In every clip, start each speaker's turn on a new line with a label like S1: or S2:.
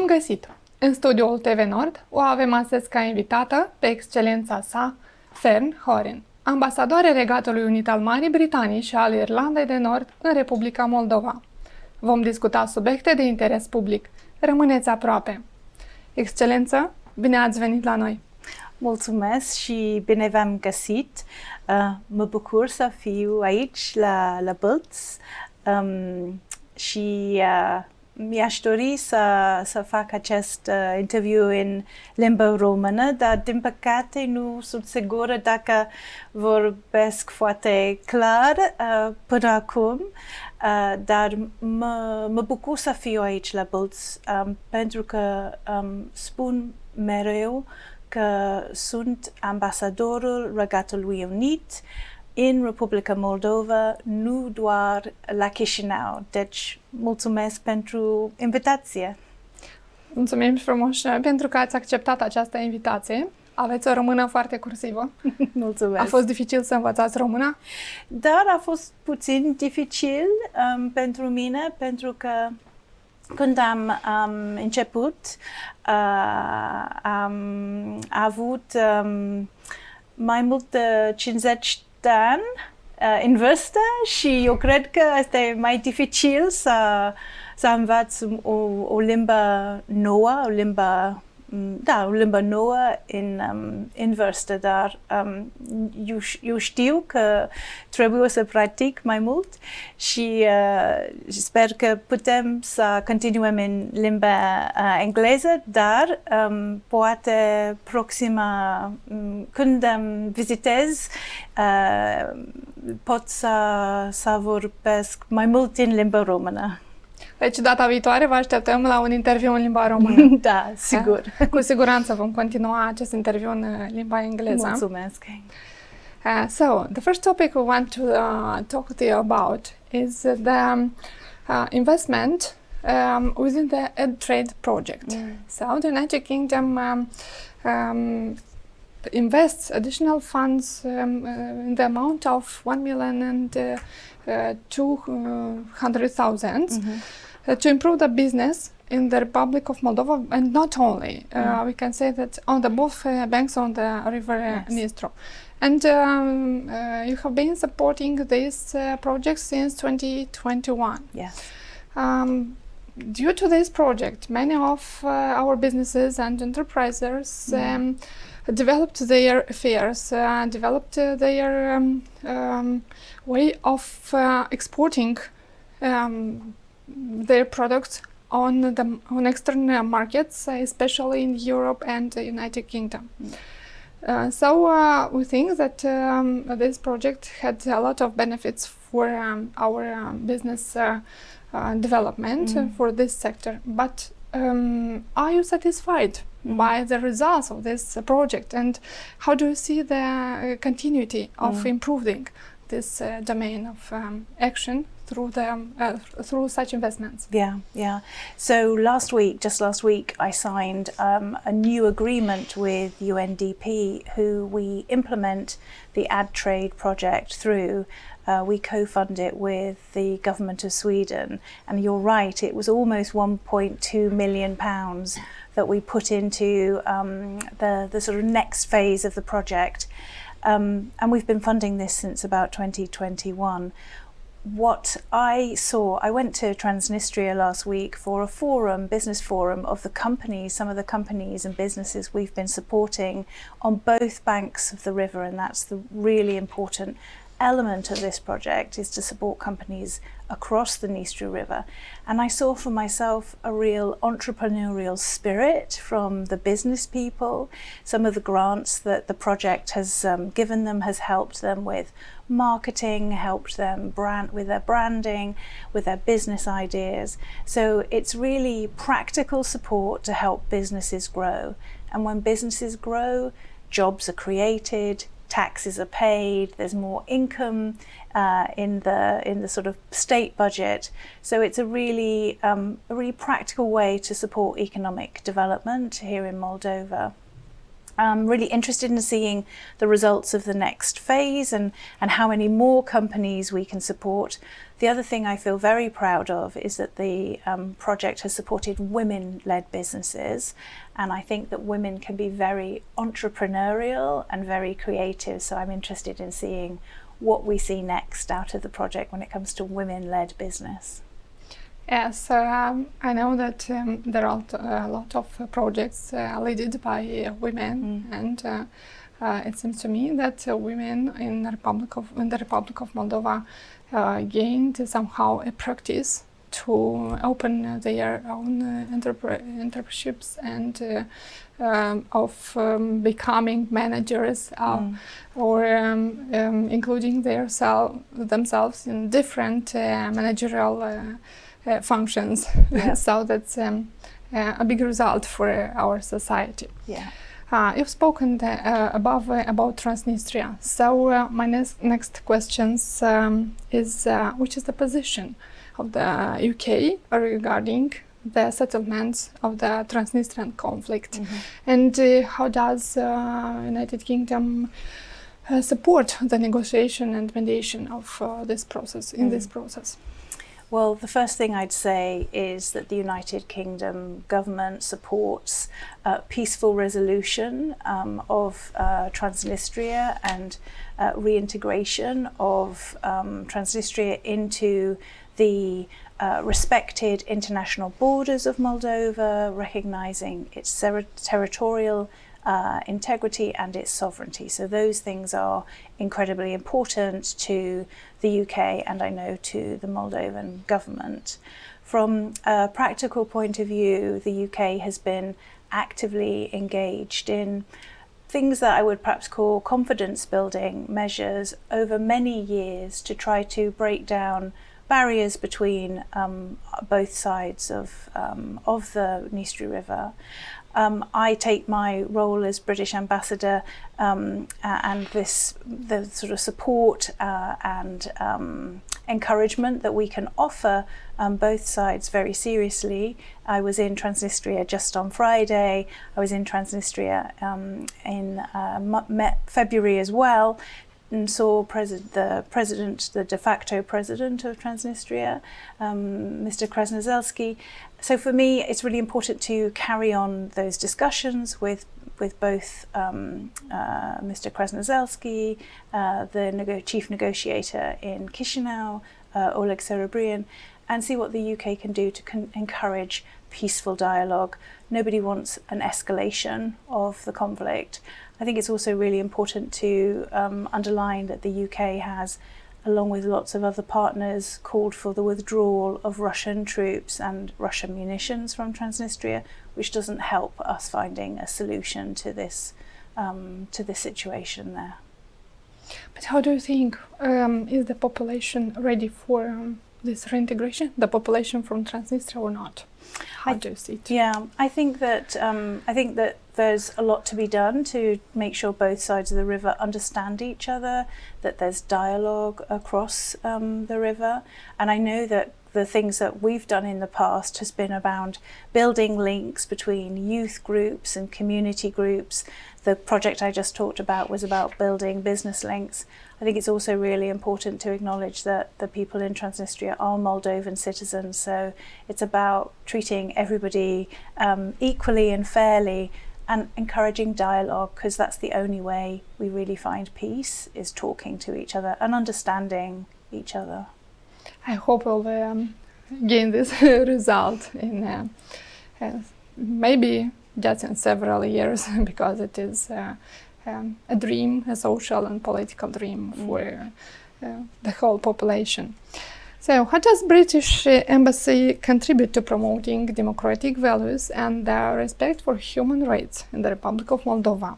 S1: găsit! În studioul TV Nord o avem astăzi ca invitată pe excelența sa, Fern, Horine, ambasadoarea Regatului Unit al Marii Britanii și al Irlandei de Nord în Republica Moldova. Vom discuta subiecte de interes public. Rămâneți aproape! Excelență, bine ați venit la noi!
S2: Mulțumesc și bine v-am găsit! Mă bucur să fiu aici la Balti și mi-aș dori să fac acest interviu în limba română, dar din păcate nu sunt sigură dacă vorbesc foarte clar până acum, dar mă bucur să fiu aici la Balti pentru că spun mereu că sunt ambasadorul Regatului Unit în Republica Moldova, nu doar la Chișinău. Deci, mulțumesc pentru invitație.
S1: Mulțumim frumos pentru că ați acceptat această invitație. Aveți o română foarte cursivă.
S2: Mulțumesc.
S1: A fost dificil să învățați româna?
S2: Dar a fost puțin dificil pentru mine, pentru că când am început, am avut mai mult de 50 de ani în vârstă și eu cred că este mai dificil să învăț o limbă nouă, o limbă nouă în vârstă, dar eu știu că trebuie să practic mai mult și sper că putem să continuăm în limba engleză, dar poate proxima, când vizitez, pot să vorbesc mai mult în limba română.
S1: Deci data viitoare vă așteptăm la un interviu în limba română.
S2: Da, sigur.
S1: Cu siguranță vom continua acest interviu în limba engleză.
S2: Mulțumesc.
S1: So, the first topic we want to talk to you about is the investment within the Ed Trade project. So, the United Kingdom invests additional funds in the amount of 1,200,000 to improve the business in the Republic of Moldova, and not only. We can say that on the both banks on the river Nistru. And you have been supporting this project since 2021.
S2: Yes.
S1: Due to this project, many of our businesses and enterprises developed their affairs, developed their way of exporting their products on external markets, especially in Europe and the United Kingdom. So we think that this project had a lot of benefits for our business development for this sector. But are you satisfied by the results of this project, and how do you see the continuity of improving this domain of action through such investments?
S2: Yeah. So just last week, I signed a new agreement with UNDP, who we implement the Ad Trade project through. We co-fund it with the government of Sweden, and you're right, it was almost £1.2 million that we put into the sort of next phase of the project, and we've been funding this since about 2021. What I saw, I went to Transnistria last week for a business forum of the companies, some of the companies and businesses we've been supporting on both banks of the river, and that's the really important element of this project, is to support companies across the Nistru River. And I saw for myself a real entrepreneurial spirit from the business people. Some of the grants that the project has given them has helped them with marketing, helped them with their branding, with their business ideas. So it's really practical support to help businesses grow. And when businesses grow, jobs are created, taxes are paid, there's more income in the sort of state budget. So it's a really practical way to support economic development here in Moldova. I'm really interested in seeing the results of the next phase and how many more companies we can support. The other thing I feel very proud of is that the project has supported women-led businesses, and I think that women can be very entrepreneurial and very creative, so I'm interested in seeing what we see next out of the project when it comes to women-led business.
S1: Yes, I know that there are a lot of projects led by women, and it seems to me that women in the Republic of Moldova gained somehow a practice to open their own entrepreneurships and of becoming managers or including themselves in different managerial functions.
S2: Yeah.
S1: So that's a big result for our society.
S2: Yeah.
S1: You've spoken above about Transnistria. So my next question is which is the position of the UK regarding the settlement of the Transnistrian conflict, and how does United Kingdom support the negotiation and mediation of this process this process?
S2: Well, the first thing I'd say is that the United Kingdom government supports peaceful resolution of Transnistria and reintegration of Transnistria into the respected international borders of Moldova, recognising its territorial integrity and its sovereignty. So those things are incredibly important to the UK and I know to the Moldovan government. From a practical point of view, the UK has been actively engaged in things that I would perhaps call confidence building measures over many years to try to break down barriers between both sides of the Dniester River. I take my role as British ambassador and the sort of support and encouragement that we can offer both sides very seriously. I was in Transnistria just on Friday. I was in Transnistria in February as well, and saw the de facto president of Transnistria, Mr. Krasnozelski. So for me, it's really important to carry on those discussions with both Mr. Krasnozelski, the chief negotiator in Chisinau, Oleg Serebrian, and see what the UK can do to encourage peaceful dialogue. Nobody wants an escalation of the conflict. I think it's also really important to underline that the UK has, along with lots of other partners, called for the withdrawal of Russian troops and Russian munitions from Transnistria, which doesn't help us finding a solution to this situation there.
S1: But how do you think is the population ready for this reintegration? The population from Transnistria or not? How do you see it?
S2: Yeah, I think that there's a lot to be done to make sure both sides of the river understand each other, that there's dialogue across the river. And I know that the things that we've done in the past has been about building links between youth groups and community groups. The project I just talked about was about building business links. I think it's also really important to acknowledge that the people in Transnistria are Moldovan citizens, so it's about treating everybody equally and fairly and encouraging dialogue, because that's the only way we really find peace, is talking to each other and understanding each other.
S1: I hope we'll gain this result in maybe just in several years, because it is a dream, a social and political dream for the whole population. So, how does British Embassy contribute to promoting democratic values and respect for human rights in the Republic of Moldova?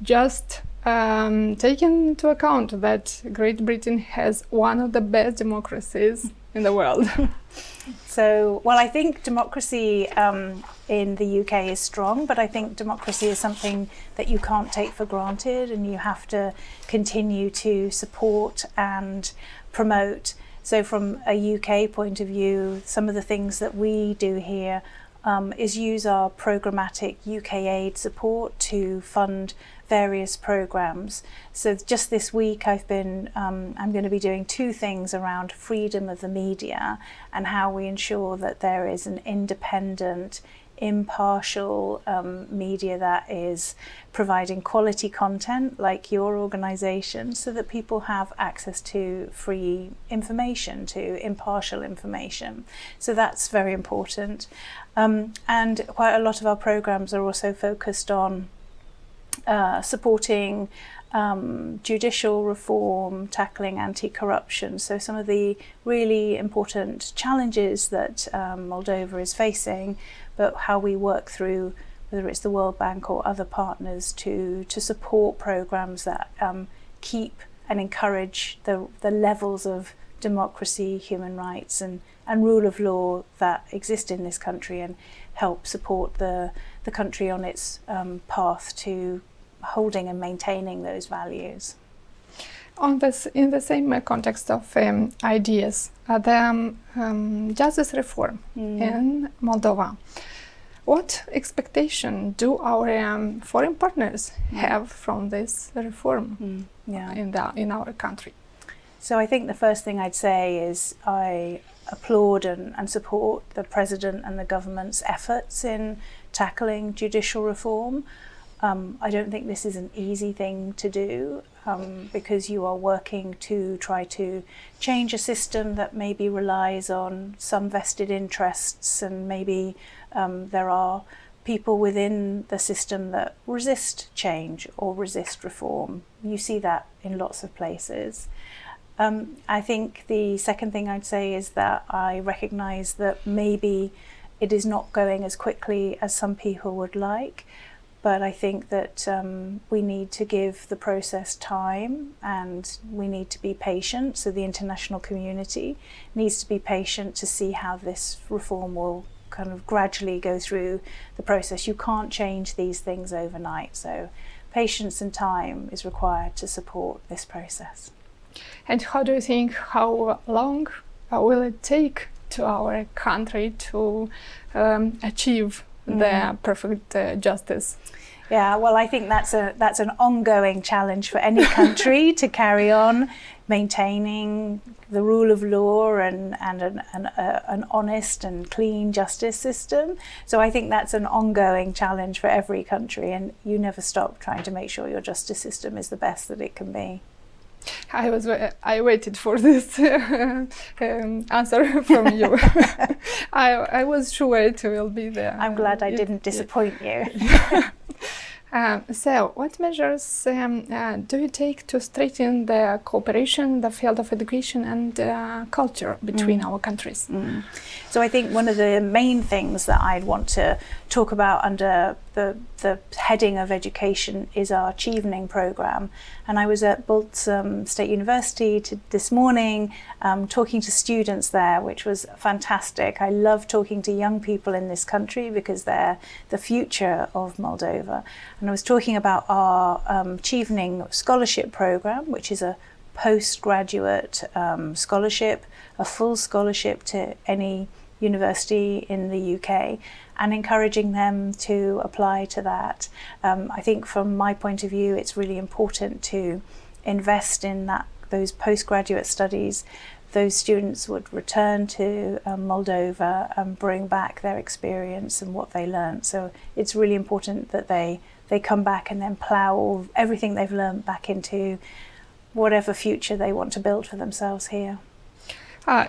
S1: Just taking into account that Great Britain has one of the best democracies in the world.
S2: So, well, I think democracy in the UK is strong, but I think democracy is something that you can't take for granted, and you have to continue to support and promote. So from a UK point of view, some of the things that we do here is use our programmatic UK aid support to fund various programs. So just this week I'm going to be doing two things around freedom of the media and how we ensure that there is an independent, impartial media that is providing quality content like your organisation, so that people have access to free information, to impartial information. So that's very important. And quite a lot of our programmes are also focused on supporting judicial reform, tackling anti-corruption. So some of the really important challenges that Moldova is facing, but how we work through, whether it's the World Bank or other partners, to support programs that keep and encourage the levels of democracy, human rights and rule of law that exist in this country, and help support the country on its path to holding and maintaining those values.
S1: In the same context of ideas, the justice reform in Moldova, what expectation do our foreign partners have from this reform in our country?
S2: So I think the first thing I'd say is I applaud and support the President and the government's efforts in tackling judicial reform. I don't think this is an easy thing to do, because you are working to try to change a system that maybe relies on some vested interests, and maybe there are people within the system that resist change or resist reform. You see that in lots of places. I think the second thing I'd say is that I recognise that maybe it is not going as quickly as some people would like, but I think that we need to give the process time, and we need to be patient. So the international community needs to be patient to see how this reform will kind of gradually go through the process. You can't change these things overnight, so patience and time is required to support this process.
S1: And how do you think, how long will it take to our country to achieve the perfect justice?
S2: Yeah, well, I think that's an ongoing challenge for any country to carry on maintaining the rule of law and an honest and clean justice system. So I think that's an ongoing challenge for every country, and you never stop trying to make sure your justice system is the best that it can be.
S1: I waited for this answer from you. I was sure it will be there.
S2: I'm glad I didn't disappoint you.
S1: So, what measures do you take to strengthen the cooperation in the field of education and culture between our countries?
S2: So I think one of the main things that I'd want to talk about under the heading of education is our Chevening programme. And I was at Balti State University this morning talking to students there, which was fantastic. I love talking to young people in this country because they're the future of Moldova. And I was talking about our Chevening scholarship programme, which is a postgraduate scholarship, a full scholarship to any university in the UK, and encouraging them to apply to that. I think from my point of view, it's really important to invest in those postgraduate studies. Those students would return to Moldova and bring back their experience and what they learned. So it's really important that they come back and then plough everything they've learned back into whatever future they want to build for themselves here.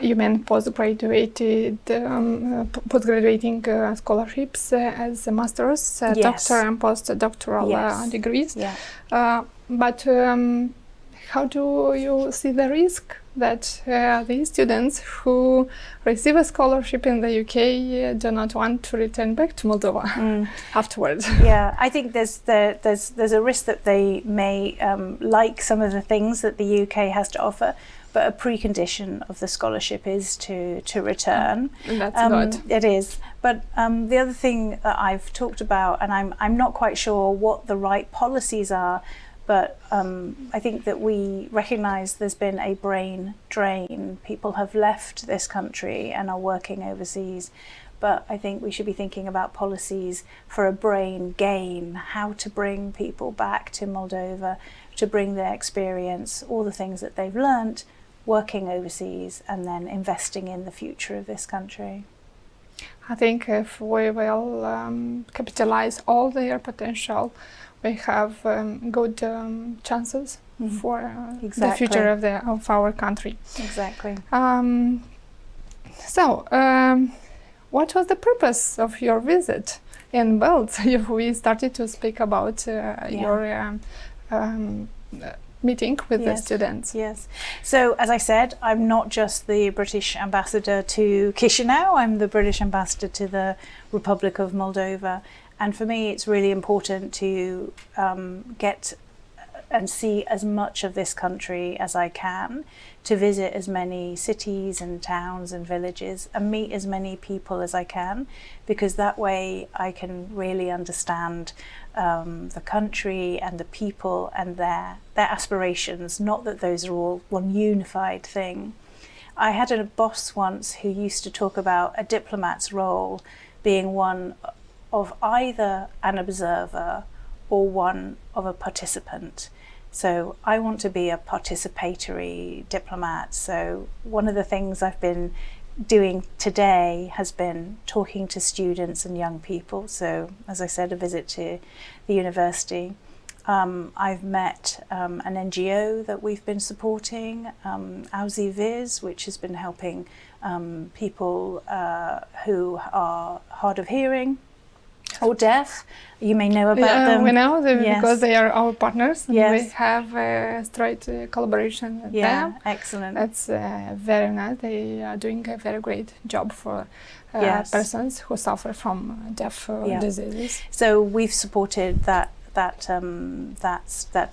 S1: You mean postgraduating scholarships as a master's,
S2: Yes.
S1: doctor and postdoctoral
S2: Yes.
S1: degrees.
S2: Yeah.
S1: But how do you see the risk that these students who receive a scholarship in the UK do not want to return back to Moldova afterwards?
S2: Yeah, I think there's a risk that they may like some of the things that the UK has to offer, but a precondition of the scholarship is to return.
S1: That's good.
S2: It is. But the other thing that I've talked about, and I'm not quite sure what the right policies are, but I think that we recognise there's been a brain drain. People have left this country and are working overseas, but I think we should be thinking about policies for a brain gain, how to bring people back to Moldova, to bring their experience, all the things that they've learnt working overseas, and then investing in the future of this country.
S1: I think if we will capitalize all their potential, we have good chances for the future of our country.
S2: Exactly.
S1: So, what was the purpose of your visit in Balti? We started to speak about your meeting with the students.
S2: Yes. So, as I said, I'm not just the British ambassador to Chisinau, I'm the British ambassador to the Republic of Moldova. And for me, it's really important to get and see as much of this country as I can, to visit as many cities and towns and villages and meet as many people as I can, because that way I can really understand the country and the people and their aspirations, not that those are all one unified thing. I had a boss once who used to talk about a diplomat's role being one of either an observer or one of a participant. So I want to be a participatory diplomat. So one of the things I've been doing today has been talking to students and young people. So as I said, a visit to the university. I've met an NGO that we've been supporting, Auzi Viz, which has been helping people who are hard of hearing or deaf. You may know about them.
S1: We know them because they are our partners, and we have a straight collaboration with them.
S2: Excellent.
S1: That's very nice. They are doing a very great job for persons who suffer from deaf diseases.
S2: So we've supported that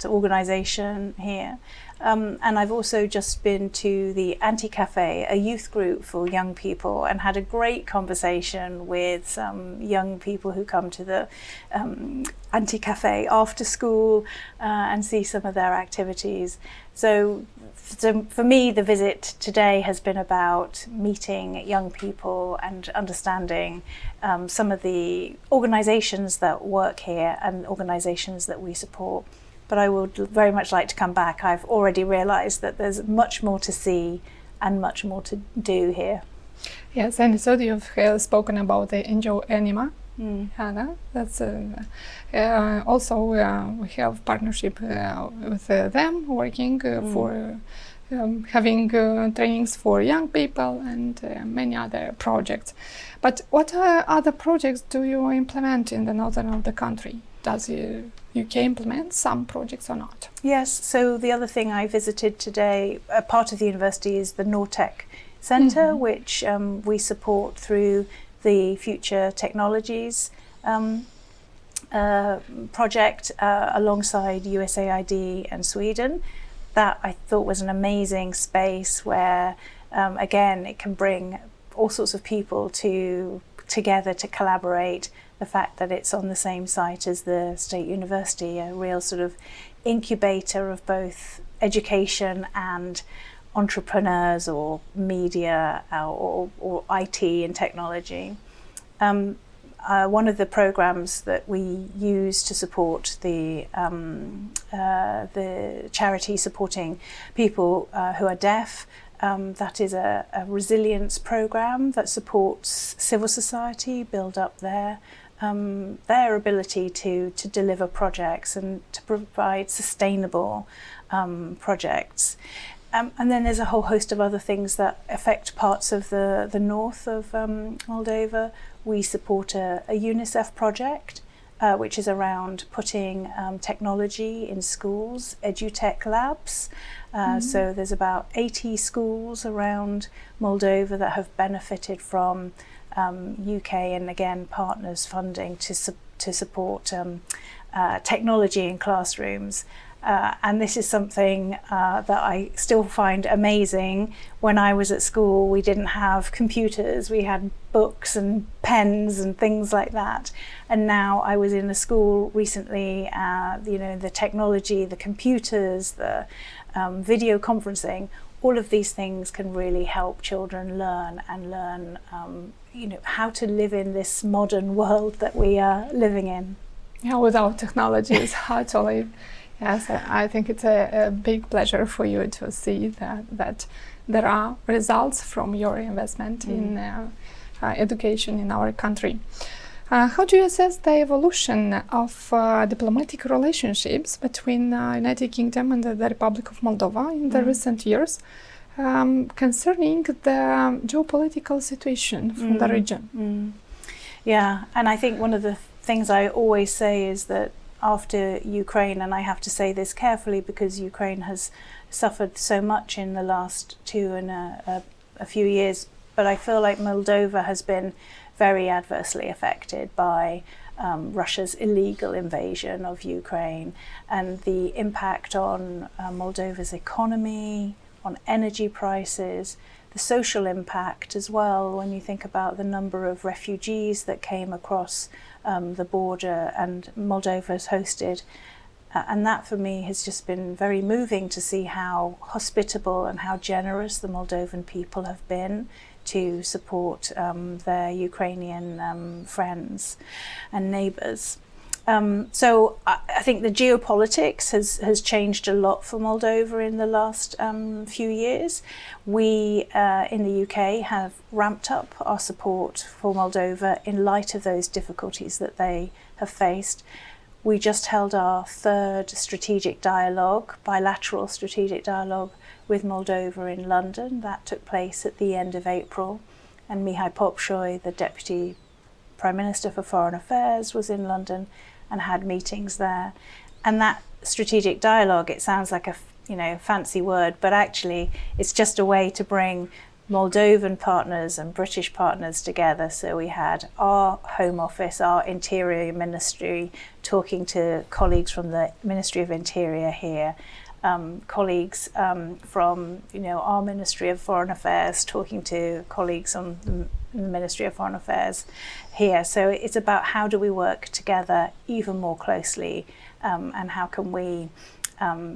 S2: organisation here. And I've also just been to the Anti-Cafe, a youth group for young people, and had a great conversation with some young people who come to the Anti-Cafe after school and see some of their activities. So for me, the visit today has been about meeting young people and understanding some of the organisations that work here and organisations that we support. But I would very much like to come back. I've already realised that there's much more to see and much more to do here.
S1: Yes, and so you've spoken about the NGO Anima. Anna, that's also we have partnership with them, working for having trainings for young people and many other projects. But what other projects do you implement in the northern of the country? Does UK implement some projects or not?
S2: Yes, so the other thing I visited today, a part of the university, is the Nortec Centre, which we support through the Future Technologies project alongside USAID and Sweden. That I thought was an amazing space where, again, it can bring all sorts of people together to collaborate. The fact that it's on the same site as the State University, a real sort of incubator of both education and entrepreneurs or media or IT and technology. One of the programs that we use to support the charity supporting people who are deaf, that is a resilience program that supports civil society, build up their ability to deliver projects and to provide sustainable projects. And then there's a whole host of other things that affect parts of the north of Moldova. We support a UNICEF project, which is around putting technology in schools, edutech labs. So there's about 80 schools around Moldova that have benefited from UK and again partners funding to support technology in classrooms. And this is something that I still find amazing. When I was at school, we didn't have computers, we had books and pens and things like that. And now I was in a school recently, the technology, the computers, the video conferencing. All of these things can really help children learn how to live in this modern world that we are living in.
S1: Yeah, without technology is hard to live. Yes, I think it's a big pleasure for you to see that there are results from your investment in education in our country. How do you assess the evolution of diplomatic relationships between United Kingdom and the Republic of Moldova in the recent years, concerning the geopolitical situation from the region?
S2: Yeah, and I think one of the things I always say is that after Ukraine, and I have to say this carefully because Ukraine has suffered so much in the last a few years, but I feel like Moldova has been very adversely affected by Russia's illegal invasion of Ukraine and the impact on Moldova's economy, on energy prices, the social impact as well when you think about the number of refugees that came across the border and Moldova's hosted. And that for me has just been very moving to see how hospitable and how generous the Moldovan people have been to support their Ukrainian friends and neighbours. So I think the geopolitics has changed a lot for Moldova in the last few years. We in the UK have ramped up our support for Moldova in light of those difficulties that they have faced. We just held our third strategic dialogue, bilateral strategic dialogue with Moldova in London. That took place at the end of April, and Mihai Popșoi, the Deputy Prime Minister for Foreign Affairs, was in London and had meetings there. And that strategic dialogue, it sounds like a fancy word, but actually it's just a way to bring Moldovan partners and British partners together. So we had our Home Office, our Interior Ministry, talking to colleagues from the Ministry of Interior here, colleagues from our Ministry of Foreign Affairs, talking to colleagues on the Ministry of Foreign Affairs here. So it's about how do we work together even more closely, and how can we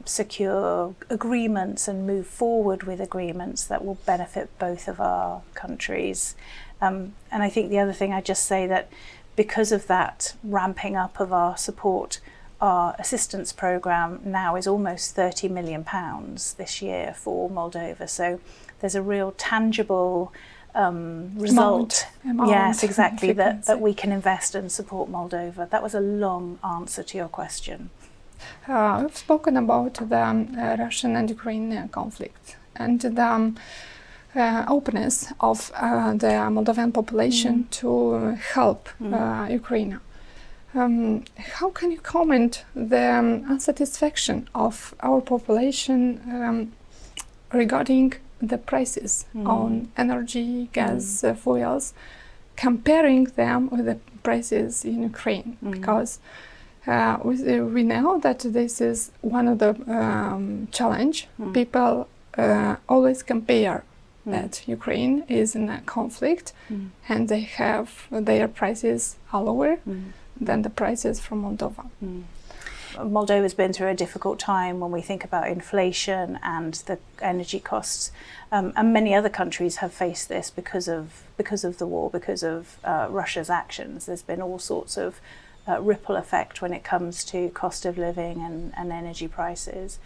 S2: secure agreements and move forward with agreements that will benefit both of our countries. And I think the other thing I just say that because of that ramping up of our support, our assistance programme now is almost £30 million this year for Moldova. So there's a real tangible result.
S1: Amount.
S2: Yes, exactly, that we can invest and support Moldova. That was a long answer to your question.
S1: We've spoken about the Russian and Ukrainian conflict and the openness of the Moldovan population to help Ukraine. How can you comment the unsatisfaction of our population regarding the prices on energy, gas, fuels, comparing them with the prices in Ukraine? Because we know that this is one of the challenge. People always compare that Ukraine is in a conflict and they have their prices are lower than the prices from Moldova.
S2: Moldova's been through a difficult time when we think about inflation and the energy costs, and many other countries have faced this because of the war, because of Russia's actions. There's been all sorts of ripple effect when it comes to cost of living and energy prices.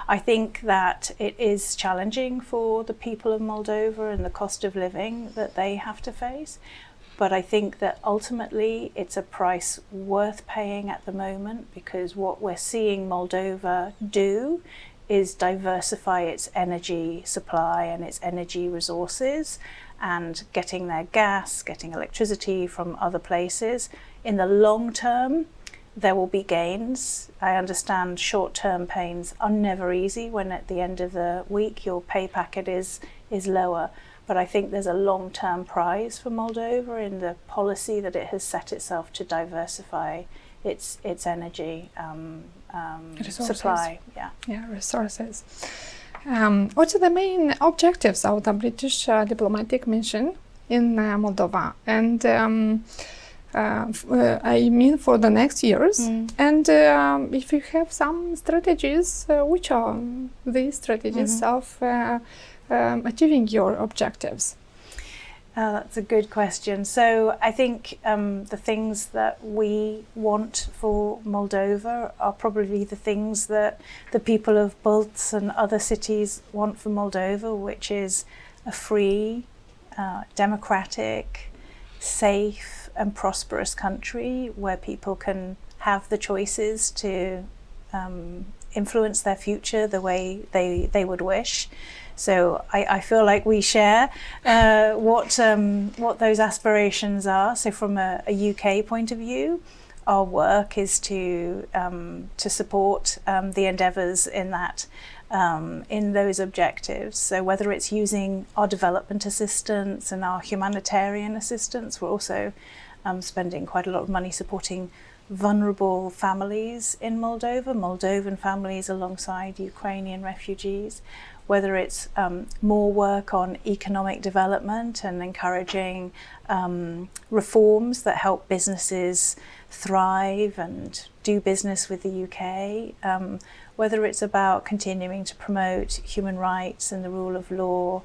S2: I think that it is challenging for the people of Moldova and the cost of living that they have to face. But I think that ultimately it's a price worth paying at the moment, because what we're seeing Moldova do is diversify its energy supply and its energy resources, and getting their gas, getting electricity from other places. In the long term, there will be gains. I understand short-term pains are never easy when at the end of the week your pay packet is lower. But I think there's a long-term prize for Moldova in the policy that it has set itself to diversify its energy supply.
S1: Resources. What are the main objectives of the British diplomatic mission in Moldova? And I mean for the next years. And if you have some strategies, which are these strategies of achieving your objectives?
S2: That's a good question. So I think the things that we want for Moldova are probably the things that the people of Balti and other cities want for Moldova, which is a free, democratic, safe and prosperous country where people can have the choices to influence their future the way they would wish. So I feel like we share what those aspirations are. So from a UK point of view, our work is to support the endeavours in that in those objectives. So whether it's using our development assistance and our humanitarian assistance, we're also spending quite a lot of money supporting vulnerable families in Moldova, Moldovan families alongside Ukrainian refugees. Whether it's more work on economic development and encouraging reforms that help businesses thrive and do business with the UK, whether it's about continuing to promote human rights and the rule of law,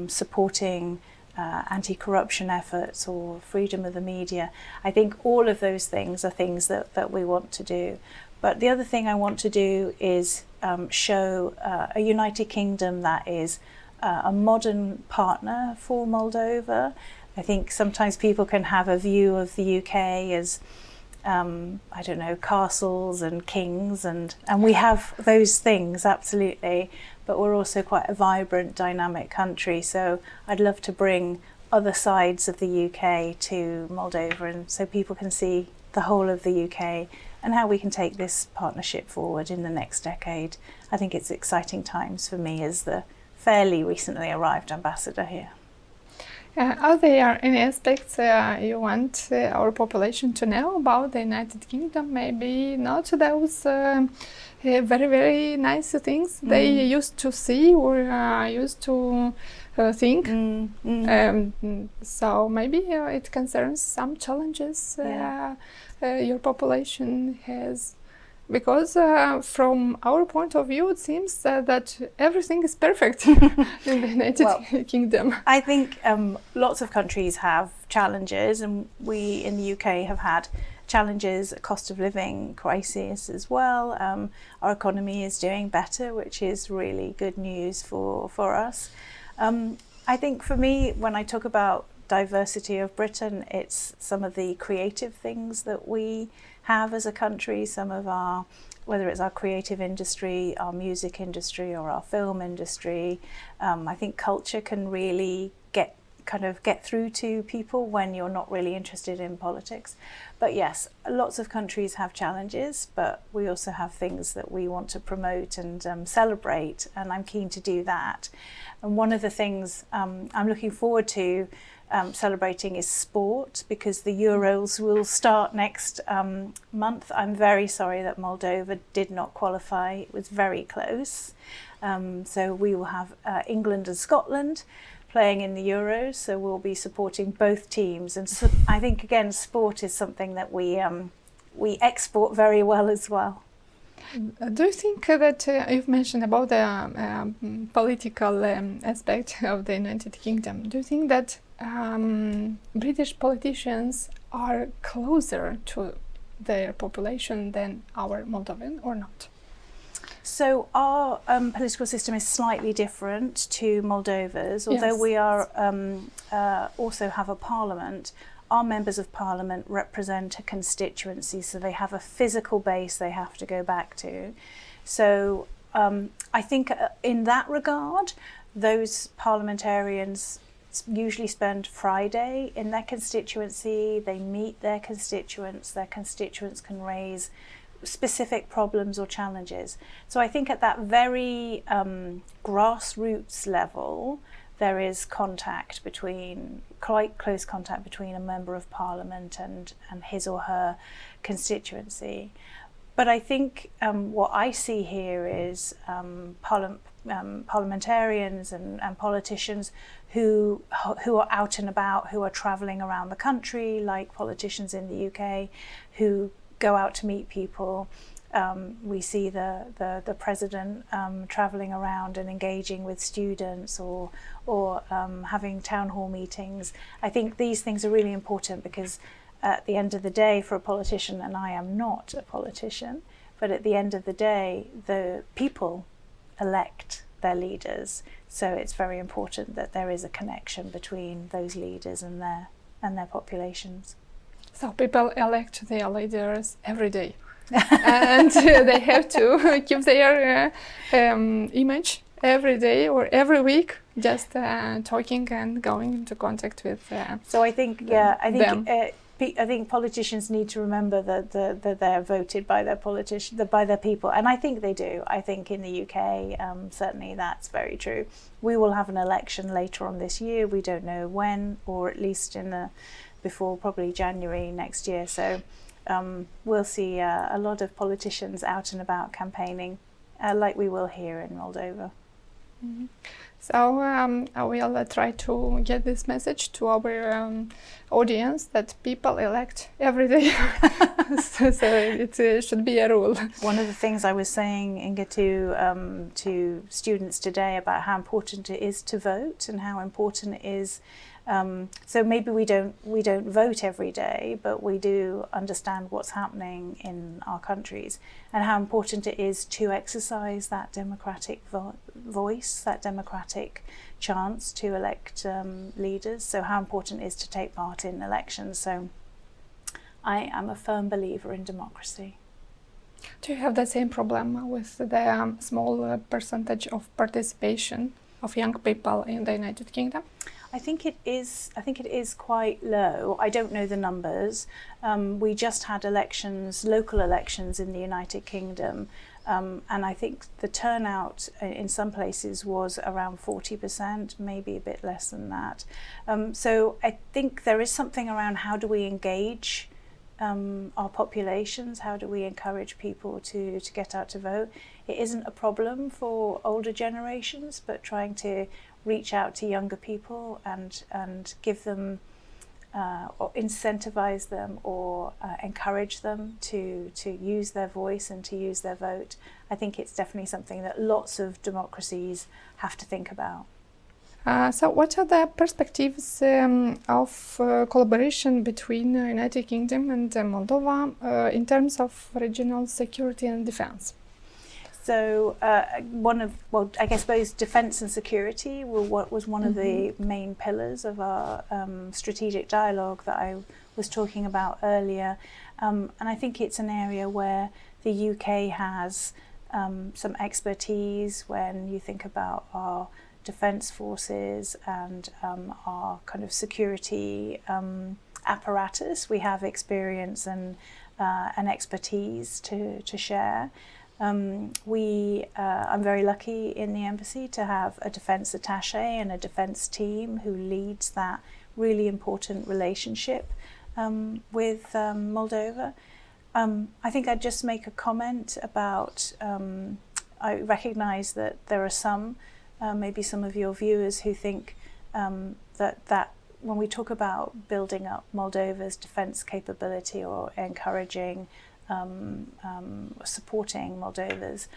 S2: supporting anti-corruption efforts or freedom of the media. I think all of those things are things that we want to do. But the other thing I want to do is show a United Kingdom that is a modern partner for Moldova. I think sometimes people can have a view of the UK as, I don't know, castles and kings, and we have those things, absolutely, but we're also quite a vibrant, dynamic country. So I'd love to bring other sides of the UK to Moldova, and so people can see the whole of the UK and how we can take this partnership forward in the next decade. I think it's exciting times for me as the fairly recently arrived ambassador here.
S1: Are there any aspects you want our population to know about the United Kingdom? Maybe not those very, very nice things they used to see or used to think. So maybe it concerns some challenges your population has. Because from our point of view, it seems that everything is perfect in the United Kingdom.
S2: I think lots of countries have challenges, and we in the UK have had challenges, cost of living crisis as well. Our economy is doing better, which is really good news for us. I think for me, when I talk about diversity of Britain, it's some of the creative things that we have as a country, some of our, whether it's our creative industry, our music industry or our film industry. I think culture can really get through to people when you're not really interested in politics. But yes, lots of countries have challenges, but we also have things that we want to promote and celebrate, and I'm keen to do that. And one of the things I'm looking forward to celebrating is sport, because the Euros will start next month. I'm very sorry that Moldova did not qualify. It was very close. So we will have England and Scotland playing in the Euros, so we'll be supporting both teams. And so I think, again, sport is something that we export very well as well.
S1: Do you think that you've mentioned about the political aspect of the United Kingdom? Do you think that British politicians are closer to their population than our Moldovan or not?
S2: So our political system is slightly different to Moldova's, although we are also have a parliament. Our members of parliament represent a constituency, so they have a physical base they have to go back to. So I think in that regard, those parliamentarians usually spend Friday in their constituency, they meet their constituents can raise specific problems or challenges. So I think at that very grassroots level, there is quite close contact between a member of parliament and his or her constituency. But I think what I see here is parliamentarians and politicians who are out and about, who are travelling around the country, like politicians in the UK, who go out to meet people. We see the president travelling around and engaging with students or having town hall meetings. I think these things are really important because at the end of the day, for a politician, and I am not a politician, but at the end of the day, the people elect their leaders. So it's very important that there is a connection between those leaders and their populations.
S1: So people elect their leaders every day. And they have to keep their image every day or every week, just talking and going into contact with
S2: so I think I think politicians need to remember that they're voted by by their people, and I think they do. I think in the UK, certainly that's very true. We will have an election later on this year. We don't know when, or at least before probably January next year. So we'll see a lot of politicians out and about campaigning, like we will here in Moldova.
S1: Mm-hmm. So I will try to get this message to our audience that people elect every day. so it should be a rule.
S2: One of the things I was saying, Inga, to students today about how important it is to vote and how important it is. So maybe we don't vote every day, but we do understand what's happening in our countries and how important it is to exercise that democratic voice, that democratic chance to elect leaders. So how important it is to take part in elections. So I am a firm believer in democracy.
S1: Do you have the same problem with the small percentage of participation of young people in the United Kingdom?
S2: I think it is quite low. I don't know the numbers. We just had local elections in the United Kingdom, and I think the turnout in some places was around 40%, maybe a bit less than that. So I think there is something around how do we engage our populations, how do we encourage people to get out to vote. It isn't a problem for older generations, but trying to reach out to younger people and give them or incentivize them or encourage them to use their voice and to use their vote. I think it's definitely something that lots of democracies have to think about.
S1: So what are the perspectives of collaboration between the United Kingdom and Moldova in terms of regional security and defense?
S2: So I guess both defence and security was one of the main pillars of our strategic dialogue that I was talking about earlier. And I think it's an area where the UK has some expertise when you think about our defence forces and our kind of security apparatus. We have experience and expertise to share. I'm very lucky in the embassy to have a defence attaché and a defence team who leads that really important relationship with Moldova. I think I'd just make a comment about, I recognise that there are some, maybe some of your viewers who think that when we talk about building up Moldova's defence capability or encouraging supporting Moldova's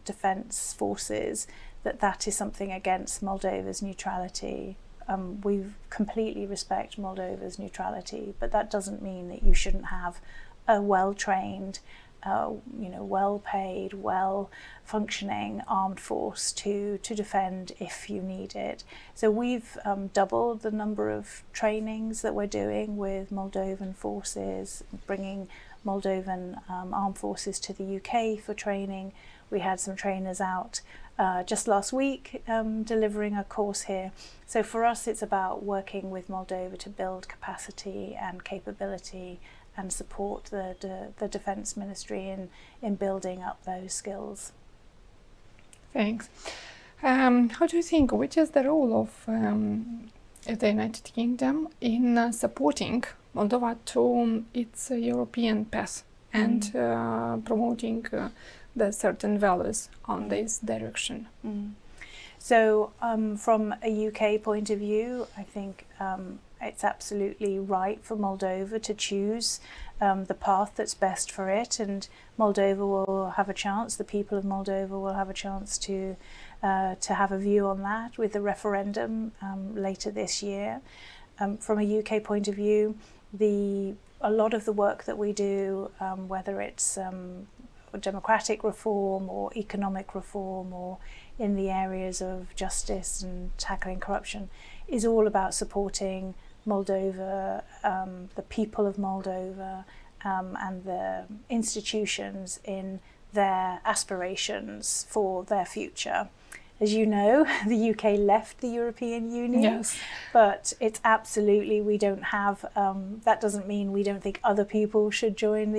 S2: defence forces, that is something against Moldova's neutrality. We completely respect Moldova's neutrality, but that doesn't mean that you shouldn't have a well-trained, well-paid, well-functioning armed force to defend if you need it. So we've doubled the number of trainings that we're doing with Moldovan forces, bringing Moldovan armed forces to the UK for training. We had some trainers out just last week delivering a course here. So for us it's about working with Moldova to build capacity and capability and support the Defence Ministry in building up those skills.
S1: Thanks. How do you think, which is the role of the United Kingdom in supporting Moldova to its European path? and promoting the certain values on this direction.
S2: So from a UK point of view, I think it's absolutely right for Moldova to choose the path that's best for it, and Moldova will have a chance, the people of Moldova will have a chance to have a view on that with the referendum later this year. From a UK point of view, a lot of the work that we do, whether it's democratic reform or economic reform or in the areas of justice and tackling corruption, is all about supporting Moldova, the people of Moldova, and the institutions in their aspirations for their future. As you know, the UK left the European Union,
S1: Yes.
S2: but it's absolutely, we don't have, that doesn't mean we don't think other people should join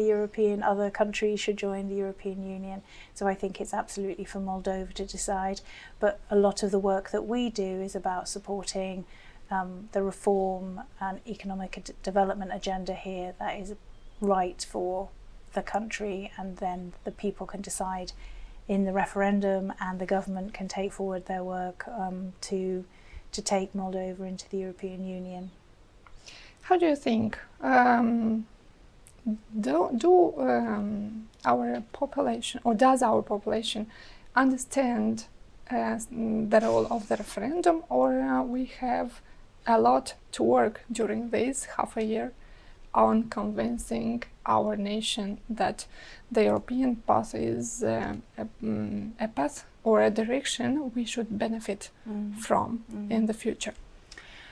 S2: other countries should join the European Union. So I think it's absolutely for Moldova to decide. But a lot of the work that we do is about supporting the reform and economic development agenda here that is right for the country, and then the people can decide in the referendum, and the government can take forward their work to take Moldova into the European Union.
S1: How do you think our population, or does our population understand the role of the referendum, or we have a lot to work during this half a year on convincing our nation that the European path is a path or a direction we should benefit from in the future?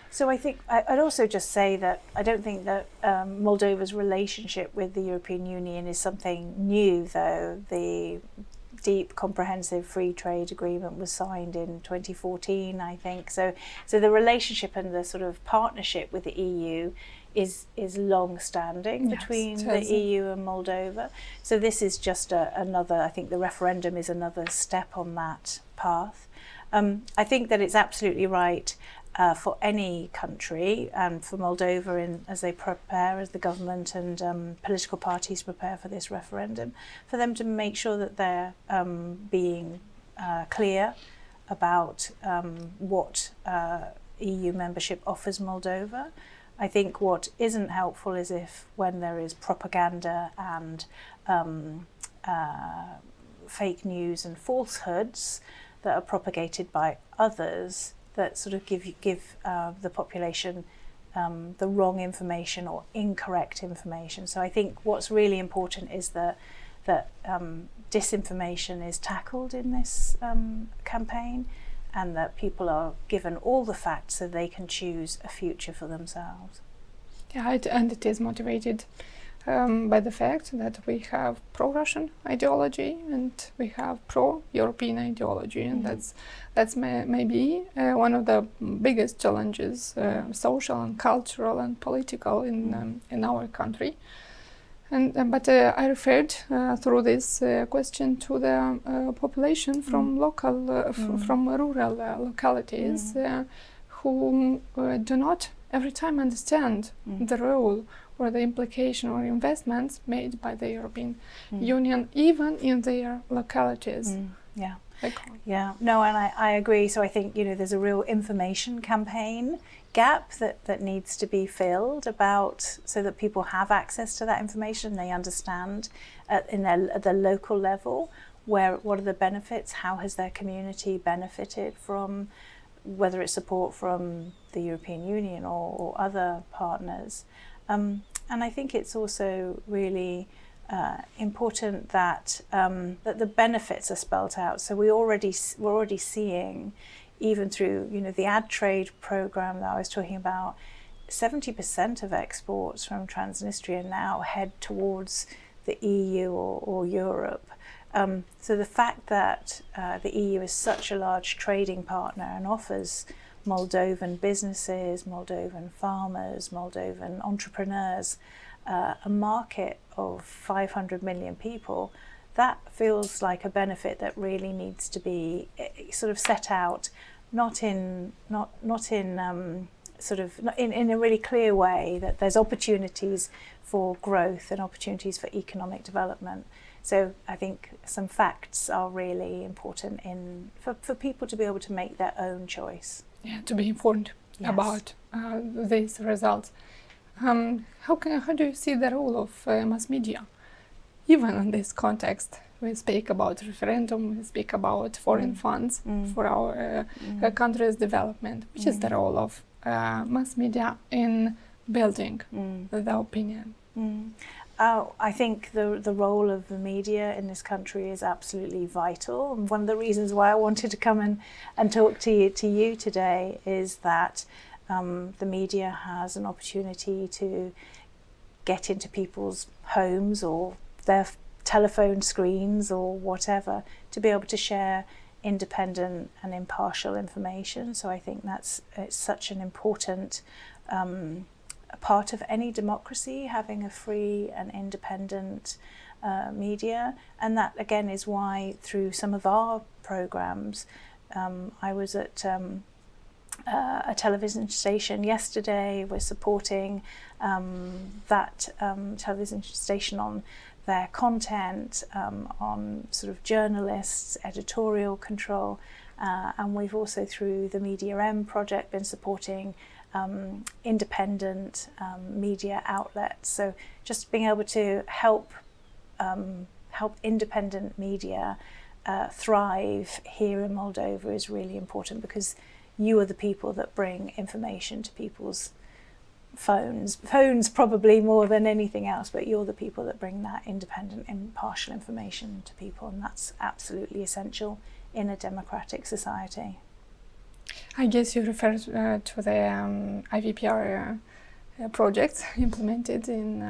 S2: So I think I'd also just say that I don't think that Moldova's relationship with the European Union is something new, though. The deep, comprehensive free trade agreement was signed in 2014, I think. So the relationship and the sort of partnership with the EU is long-standing between the EU and Moldova. So this is just another, I think the referendum is another step on that path. I think that it's absolutely right for any country, and for Moldova as they prepare, as the government and political parties prepare for this referendum, for them to make sure that they're being clear about what EU membership offers Moldova. I think what isn't helpful is if, when there is propaganda and fake news and falsehoods that are propagated by others, that sort of give the population the wrong information or incorrect information. So I think what's really important is that disinformation is tackled in this campaign, and that people are given all the facts so they can choose a future for themselves.
S1: Yeah, and it is motivated by the fact that we have pro-Russian ideology and we have pro-European ideology, and that's maybe one of the biggest challenges, social and cultural and political in our country. But I referred through this question to the population from from rural localities who do not every time understand the role or the implication or investments made by the European Union, even in their localities.
S2: No, and I agree. So I think, there's a real information campaign gap that needs to be filled so that people have access to that information, they understand at the local level what are the benefits, how has their community benefited from, whether it's support from the European Union or other partners. And I think it's also really important that the benefits are spelt out. So we're already seeing, even through the ad trade program that I was talking about, 70% of exports from Transnistria now head towards the EU or Europe. So the fact that the EU is such a large trading partner and offers Moldovan businesses, Moldovan farmers, Moldovan entrepreneurs a market of 500 million people, that feels like a benefit that really needs to be sort of set out, not in sort of in a really clear way that there's opportunities for growth and opportunities for economic development. So I think some facts are really important for people to be able to make their own choice.
S1: Yeah, to be informed about these results. How do you see the role of mass media, even in this context? We speak about referendum, we speak about foreign funds for our country's development. Which is the role of mass media in building the opinion?
S2: I think the role of the media in this country is absolutely vital. And one of the reasons why I wanted to come and talk to you today is that the media has an opportunity to get into people's homes or their telephone screens or whatever, to be able to share independent and impartial information. So I think it's such an important part of any democracy, having a free and independent media. And that again is why through some of our programs, I was at a television station yesterday. We're supporting that television station on their content, on sort of journalists, editorial control, and we've also through the Media M project been supporting independent media outlets. So just being able to help independent media thrive here in Moldova is really important, because you are the people that bring information to people's phones probably more than anything else, but you're the people that bring that independent, impartial information to people, and that's absolutely essential in a democratic society.
S1: I guess you refer to the IVPR projects implemented in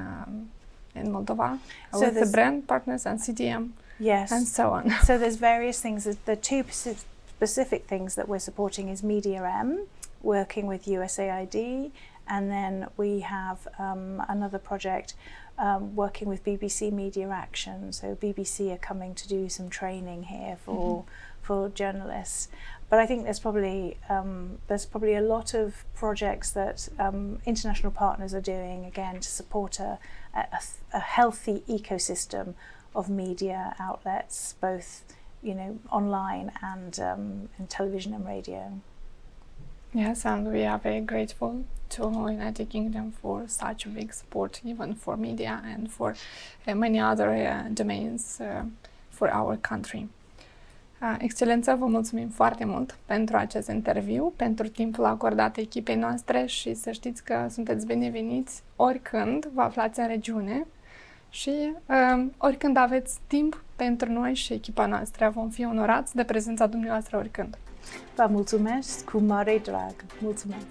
S1: Moldova, so with the brand partners and CDM,
S2: yes,
S1: and so on.
S2: So there's various things. The two specific things that we're supporting is Media M, working with USAID, and then we have another project working with BBC Media Action. So BBC are coming to do some training here for journalists. But I think there's probably a lot of projects that international partners are doing, again, to support a healthy ecosystem of media outlets, both online and in television and radio.
S1: Yes, and we are very grateful to United Kingdom for such a big support, even for media and for many other domains for our country. Excelență, vă mulțumim foarte mult pentru acest interviu, pentru timpul acordat echipei noastre și să știți că sunteți bineveniți oricând vă aflați în regiune și oricând aveți timp pentru noi și echipa noastră. Vom fi onorați de prezența dumneavoastră oricând.
S2: Vă mulțumesc cu mare drag. Mulțumesc!